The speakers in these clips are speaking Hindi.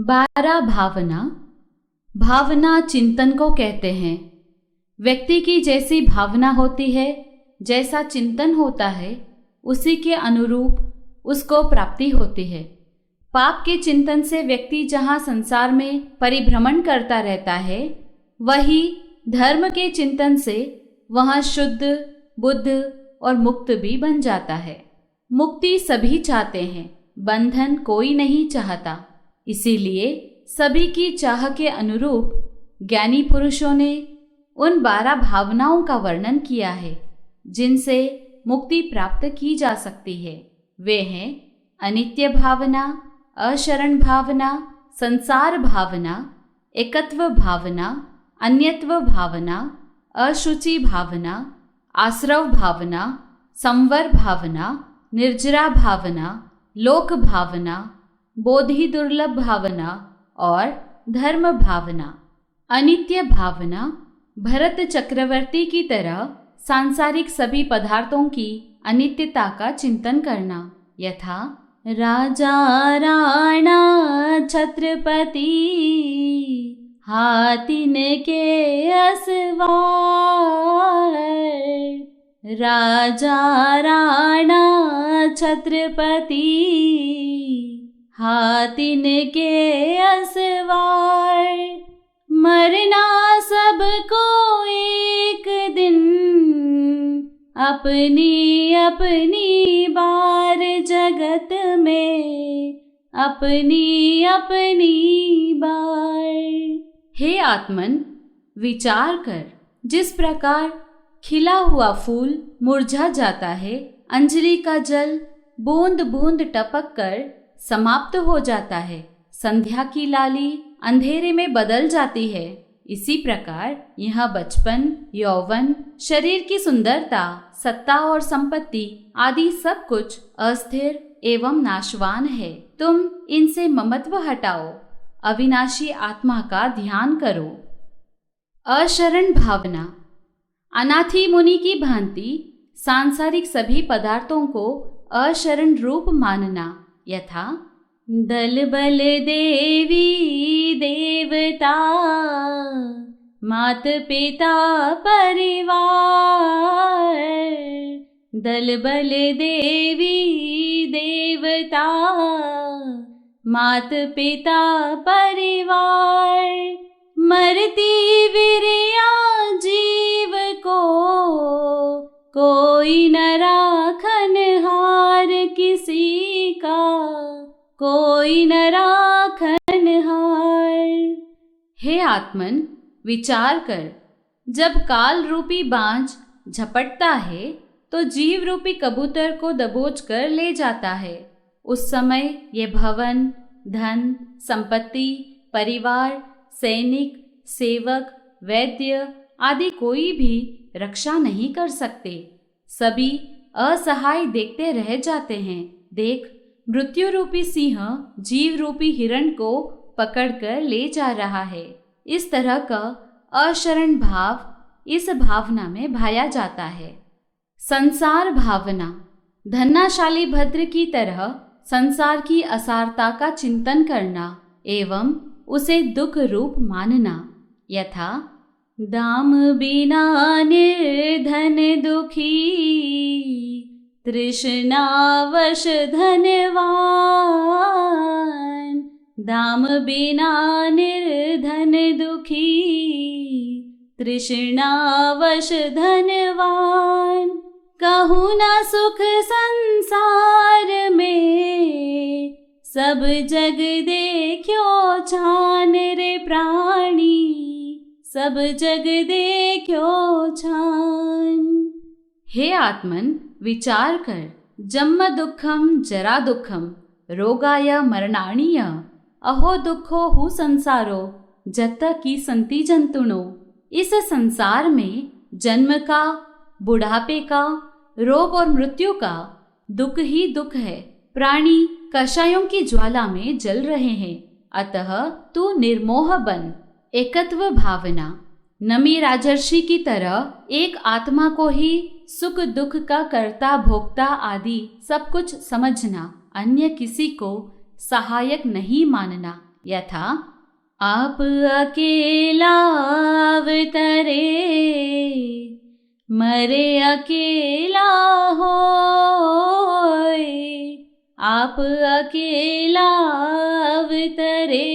12 भावना। भावना चिंतन को कहते हैं। व्यक्ति की जैसी भावना होती है, जैसा चिंतन होता है, उसी के अनुरूप उसको प्राप्ति होती है। पाप के चिंतन से व्यक्ति जहाँ संसार में परिभ्रमण करता रहता है, वही धर्म के चिंतन से वहाँ शुद्ध, बुद्ध और मुक्त भी बन जाता है। मुक्ति सभी चाहते हैं, बंधन कोई नहीं चाहता। इसीलिए सभी की चाह के अनुरूप ज्ञानी पुरुषों ने उन 12 भावनाओं का वर्णन किया है, जिनसे मुक्ति प्राप्त की जा सकती है। वे हैं अनित्य भावना, अशरण भावना, संसार भावना, एकत्व भावना, अन्यत्व भावना, अशुचि भावना, आश्रव भावना, संवर भावना, निर्जरा भावना, लोक भावना, बोधि दुर्लभ भावना और धर्म भावना। अनित्य भावना भरत चक्रवर्ती की तरह सांसारिक सभी पदार्थों की अनित्यता का चिंतन करना, यथा राजा राणा छत्रपति हातिन के असवार। राजा राणा छत्रपति हातिन के असवार। मरना सबको एक दिन, अपनी अपनी बार जगत में, अपनी अपनी बार। हे आत्मन, विचार कर, जिस प्रकार खिला हुआ फूल मुरझा जाता है, अंजलि का जल बूंद बूंद टपक कर समाप्त हो जाता है, संध्या की लाली अंधेरे में बदल जाती है, इसी प्रकार यह बचपन, यौवन, शरीर की सुंदरता, सत्ता और संपत्ति आदि सब कुछ अस्थिर एवं नाशवान है। तुम इनसे ममत्व हटाओ, अविनाशी आत्मा का ध्यान करो। अशरण भावना। अनाथी मुनि की भांति सांसारिक सभी पदार्थों को अशरण रूप मानना, यथा दल बल देवी देवता, मात पिता परिवार। दल बल देवी देवता, मात पिता परिवार। मरती विरिया जीव को, कोई न राखन हार किसी का, कोई न राखन हार। हे आत्मन, विचार कर, जब काल रूपी बांझ झपटता है तो जीव रूपी कबूतर को दबोच कर ले जाता है। उस समय ये भवन, धन, संपत्ति, परिवार, सैनिक, सेवक, वैद्य आदि कोई भी रक्षा नहीं कर सकते। सभी असहाय देखते रह जाते हैं। देख, मृत्यु रूपी सिंह जीव रूपी हिरण को पकड़कर ले जा रहा है। इस तरह का अशरण भाव इस भावना में भाया जाता है। संसार भावना। धन्नाशाली भद्र की तरह संसार की असारता का चिंतन करना एवं उसे दुख रूप मानना, यथा दाम बिना निर्धन दुखी, तृष्णावश धनवान। दाम बिना निर्धन दुखी, तृष्णावश धनवान। कहूँ न सुख संसार में, सब जग देखो छान रे प्राणी, सब जग देखो छान। हे आत्मन, विचार कर, जन्म दुखम जरा दुखम, रोगाय मरणाणीय, अहो दुखो हु संसारो, जत की संति जंतुनो। इस संसार में जन्म का, बुढ़ापे का, रोग और मृत्यु का दुख ही दुख है। प्राणी कषायों की ज्वाला में जल रहे हैं, अतः तू निर्मोह बन। एकत्व भावना। नमी राजर्षि की तरह एक आत्मा को ही सुख दुख का कर्ता भोक्ता आदि सब कुछ समझना, अन्य किसी को सहायक नहीं मानना, यथा आप अकेला अवतरे, मरे अकेला होय। आप अकेला अवतरे,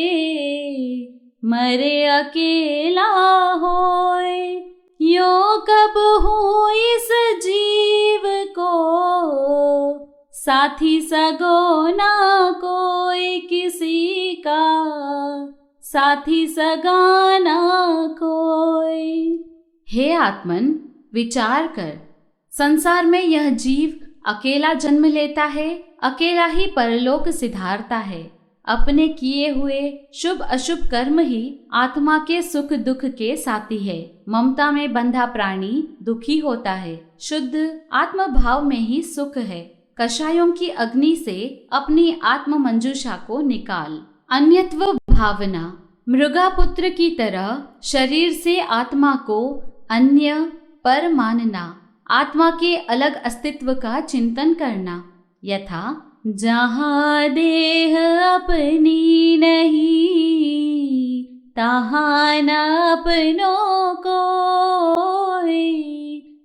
मरे अकेला होय। यो कब हूँ इस जीव को, साथी सगो ना कोई किसी का, साथी सगा ना कोई। हे आत्मन, विचार कर, संसार में यह जीव अकेला जन्म लेता है, अकेला ही परलोक सिधारता है। अपने किए हुए शुभ अशुभ कर्म ही आत्मा के सुख दुख के साथी है। ममता में बंधा प्राणी दुखी होता है, शुद्ध आत्म भाव में ही सुख है। कषायों की अग्नि से अपनी आत्म मंजूषा को निकाल। अन्यत्व भावना, मृगापुत्र की तरह शरीर से आत्मा को अन्य पर मानना, आत्मा के अलग अस्तित्व का चिंतन करना। यथा जहाँ देह अपनी नहीं, तहाँ न अपनों कोई।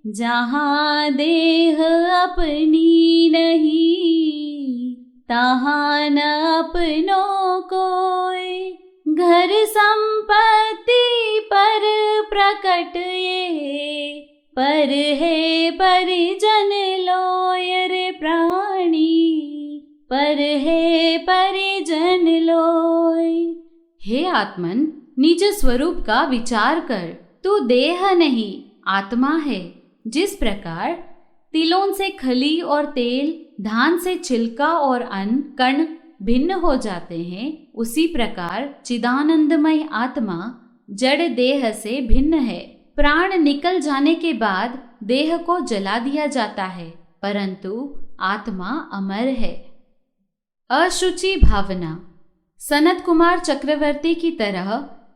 जहाँ देह अपनी नहीं, तहाँ न अपनों कोई। घर संपत्ति पर प्रकट ये, पर है परिजन लोय रे प्राणी, पर है परिजन लोय। हे आत्मन, निज स्वरूप का विचार कर। तू देह नहीं, आत्मा है। जिस प्रकार तिलों से खली और तेल, धान से छिलका और अन्न कण भिन्न हो जाते हैं, उसी प्रकार चिदानंदमय आत्मा जड़ देह से भिन्न है। प्राण निकल जाने के बाद देह को जला दिया जाता है, परंतु आत्मा अमर है। अशुचि भावना, सनत कुमार चक्रवर्ती की तरह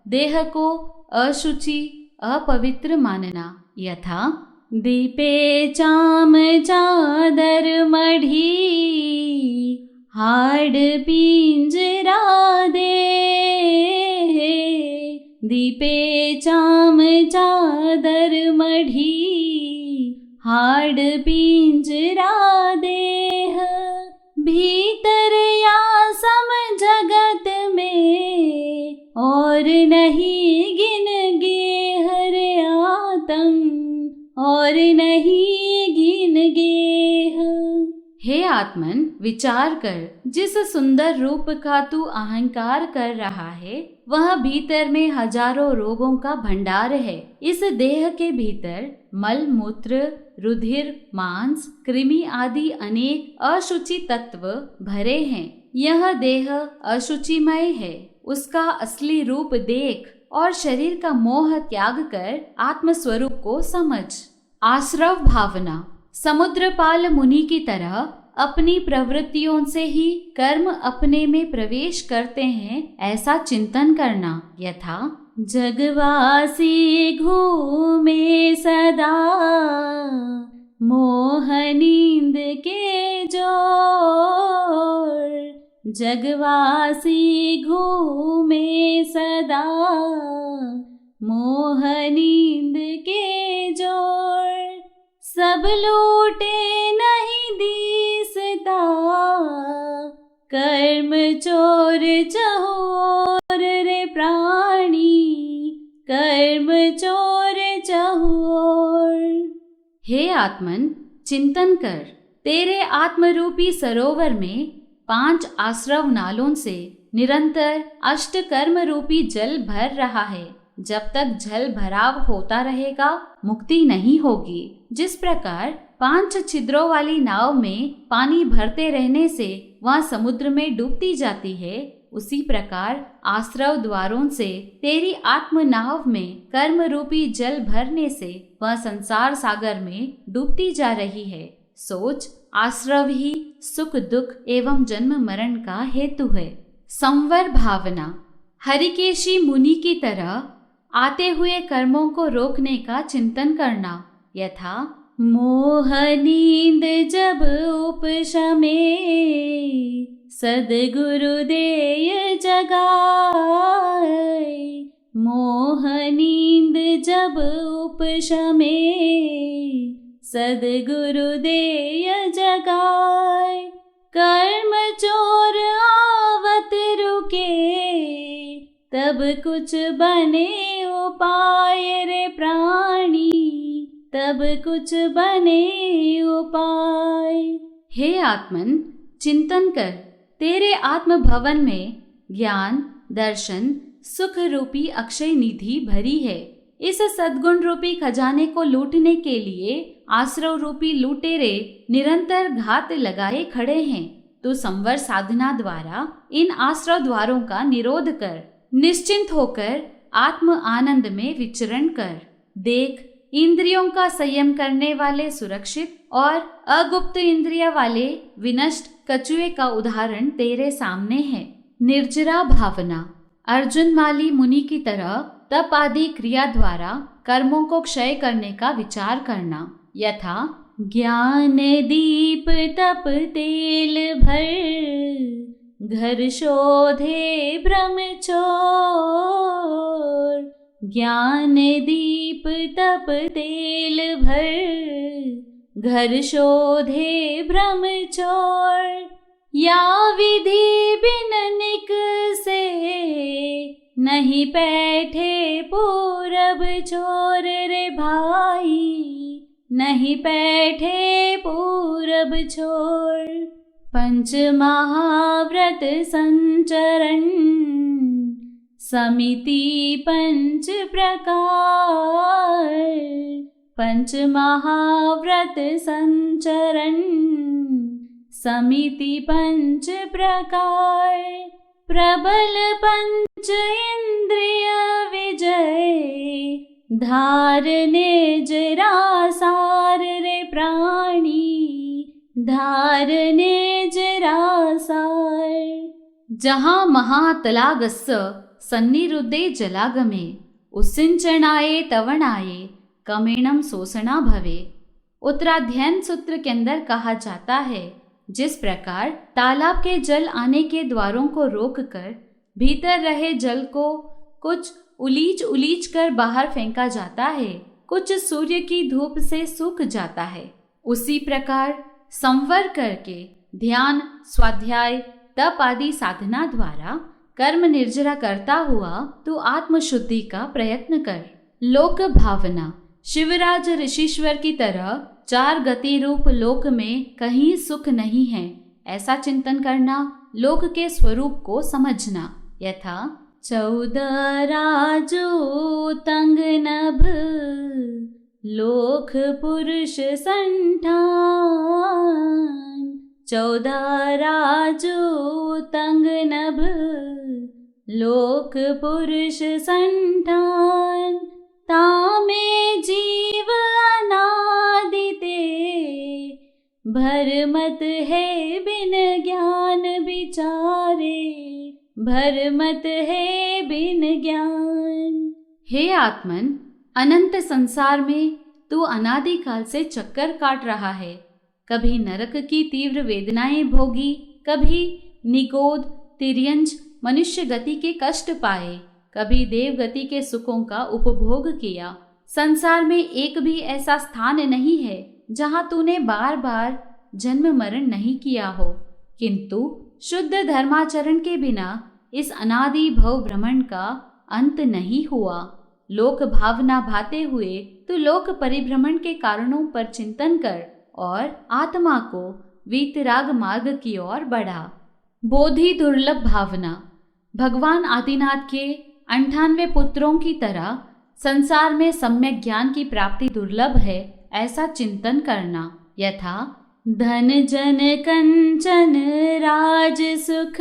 देह को अशुचि अपवित्र मानना। यथा दीपे चाम चादर मढ़ी, हाड़ पिंजरा दे। दीपे चाम चादर मढ़ी, हाड़ पिंजरा देह। भीतर या सम जगत में, और नहीं गिन गेह रे आत्म, और नहीं गिन गेह। हे आत्मन, विचार कर, जिस सुंदर रूप का तू अहंकार कर रहा है, वह भीतर में हजारों रोगों का भंडार है। इस देह के भीतर मल मूत्र, रुधिर, मांस, कृमि आदि अनेक अशुचि तत्व भरे हैं। यह देह अशुचिमय है। उसका असली रूप देख और शरीर का मोह त्याग कर आत्म स्वरूप को समझ। आश्रव भावना, समुद्रपाल मुनि की तरह अपनी प्रवृत्तियों से ही कर्म अपने में प्रवेश करते हैं, ऐसा चिंतन करना। यथा जगवासी घूमे सदा, मोह नींद के जोर। जगवासी घूमे सदा, मोह नींद के जोर। सब लूटे नहीं दीसता, कर्म चोर चहोर रे प्राणी, कर्म चोर चहोर। हे आत्मन, चिंतन कर, तेरे आत्मरूपी सरोवर में 5 आश्रव नालों से निरंतर अष्ट कर्म रूपी जल भर रहा है। जब तक जल भराव होता रहेगा, मुक्ति नहीं होगी। जिस प्रकार 5 छिद्रों वाली नाव में पानी भरते रहने से वह समुद्र में डूबती जाती है, उसी प्रकार आश्रव द्वारों से तेरी आत्म नाव में कर्म रूपी जल भरने से वह संसार सागर में डूबती जा रही है। सोच, आश्रव ही सुख दुख एवं जन्म मरण का हेतु है। संवर भावना, हरिकेशी मुनि की तरह आते हुए कर्मों को रोकने का चिंतन करना। यथा मोह नींद जब उपशमे, सद्गुरु देय जगाए, मोह नींद जब उपशमे, सद्गुरु देय जगाए। कर्म चोर आवत रुके, तब कुछ बने उपाय रे प्राणी, तब कुछ बने उपाय। हे आत्मन, चिंतन कर, तेरे आत्म भवन में ज्ञान, दर्शन, सुख रूपी अक्षय निधि भरी है। इस सद्गुण रूपी खजाने को लूटने के लिए आश्रव रूपी लुटेरे निरंतर घात लगाए खड़े हैं। तो संवर साधना द्वारा इन आश्रव द्वारों का निरोध कर, निश्चिंत होकर आत्म आनंद में विचरण कर। देख, इंद्रियों का संयम करने वाले सुरक्षित और अगुप्त इंद्रिया वाले विनष्ट कछुए का उदाहरण तेरे सामने है। निर्जरा भावना। अर्जुन माली मुनि की तरह तप आदि क्रिया द्वारा कर्मों को क्षय करने का विचार करना। यथा ज्ञान दीप तप तेल भर, घर शोधे भ्रम छोर। ज्ञान दीप तप तेल भर, घर शोधे भ्रम छोर। या विधि बिन निकसे, नहीं बैठे पूरब छोर रे भाई, नहीं बैठे पूरब छोर। पंच महाव्रत संचरण, समिति पंच प्रकार। पंच महाव्रत संचरण, समिति पंच प्रकार। प्रबल पंच इंद्रिय विजय, धारने जरा सार रे प्राणी, धारने जरा सार। जहाँ महातलागस्य सन्निरुद्धे जलागमे, उसिंचनाये तवणाये, कमेणम शोषणा भवे। उत्तराध्ययन सूत्र के अंदर कहा जाता है, जिस प्रकार तालाब के जल आने के द्वारों को रोककर भीतर रहे जल को कुछ उलीच उलीच कर बाहर फेंका जाता है, कुछ सूर्य की धूप से सूख जाता है, उसी प्रकार संवर करके ध्यान, स्वाध्याय, तप आदि साधना द्वारा कर्म निर्जरा करता हुआ तू आत्मशुद्धि का प्रयत्न कर। लोक भावना। शिवराज ऋषिश्वर की तरह 4 गति रूप लोक में कहीं सुख नहीं है, ऐसा चिंतन करना, लोक के स्वरूप को समझना। यथा 14 राजो तंग नभ, लोक पुरुष संठान। 14 राजो तंग नभ, लोक पुरुष संठान। तामे जीव अनादिते, भरमत है बिन ज्ञान विचारे, भरमत है बिन ज्ञान। हे आत्मन, अनंत संसार में तू अनादिकाल से चक्कर काट रहा है। कभी नरक की तीव्र वेदनाएं भोगी, कभी निगोद तिर्यंज मनुष्य गति के कष्ट पाए, कभी देव गति के सुखों का उपभोग किया। संसार में एक भी ऐसा स्थान नहीं है जहाँ तूने बार बार जन्म मरण नहीं किया हो, किंतु शुद्ध धर्माचरण के बिना इस अनादि भव भ्रमण का अंत नहीं हुआ। लोक भावना भाते हुए तू लोक परिभ्रमण के कारणों पर चिंतन कर और आत्मा को वीतराग मार्ग की ओर बढ़ा। बोधि दुर्लभ भावना। भगवान आदिनाथ के 98 पुत्रों की तरह संसार में सम्यक ज्ञान की प्राप्ति दुर्लभ है, ऐसा चिंतन करना। यथा धन जन कंचन राज सुख,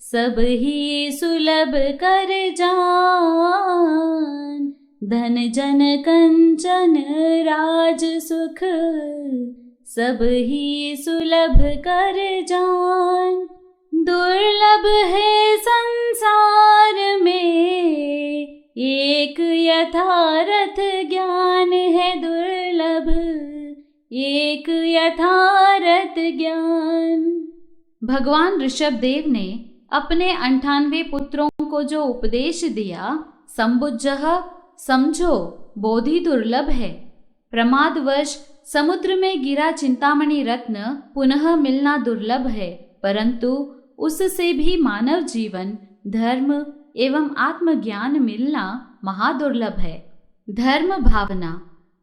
सब ही सुलभ कर जान। धन जन कंचन राज सुख, सब ही सुलभ कर जान। दुर्लभ है संसार में एक यथार्थ ज्ञान है दुर्लभ, एक यथार्थ ज्ञान। भगवान ऋषभदेव ने अपने 98 पुत्रों को जो उपदेश दिया, संबुद्धः समझो बोधि दुर्लभ है। प्रमादवश समुद्र में गिरा चिंतामणि रत्न पुनः मिलना दुर्लभ है, परंतु उससे भी मानव जीवन, धर्म एवं आत्मज्ञान मिलना महादुर्लभ है। धर्म भावना,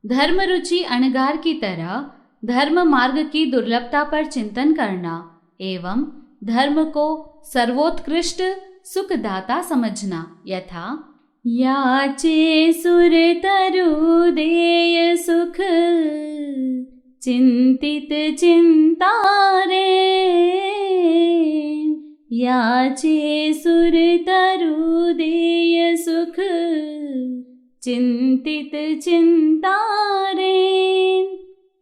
धर्म रुचि अणगार की तरह धर्म मार्ग की दुर्लभता पर चिंतन करना एवं धर्म को सर्वोत्कृष्ट सुखदाता समझना, यथा याचे सुर तरु देय सुख चिंतित चिंतारे, याचे सुर तरु देय सुख चिंतित चिंतारे,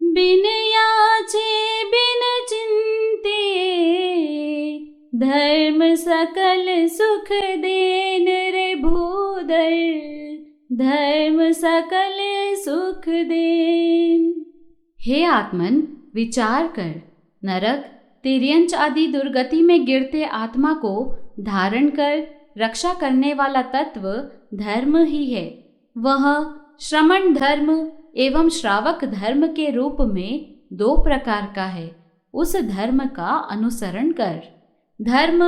बिन याचे बिन चिंते धर्म सकल सुख देन रे भूदर, धर्म सकल सुख देन। हे आत्मन, विचार कर, नरक, तिर्यंच आदि दुर्गति में गिरते आत्मा को धारण कर रक्षा करने वाला तत्व धर्म ही है। वह श्रमण धर्म एवं श्रावक धर्म के रूप में 2 प्रकार का है। उस धर्म का अनुसरण कर। धर्म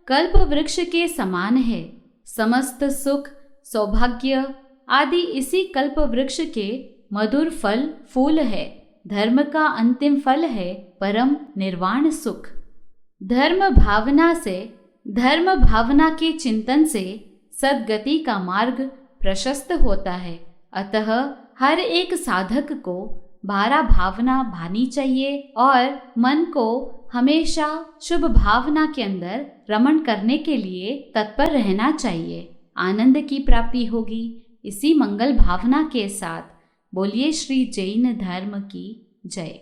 कल्प वृक्ष के समान है। समस्त सुख, सौभाग्य आदि इसी कल्प वृक्ष के मधुर फल फूल है। धर्म का अंतिम फल है परम निर्वाण सुख। धर्म भावना के चिंतन से सद्गति का मार्ग प्रशस्त होता है। अतः हर एक साधक को 12 भावना भानी चाहिए और मन को हमेशा शुभ भावना के अंदर रमण करने के लिए तत्पर रहना चाहिए। आनंद की प्राप्ति होगी। इसी मंगल भावना के साथ बोलिए श्री जैन धर्म की जय।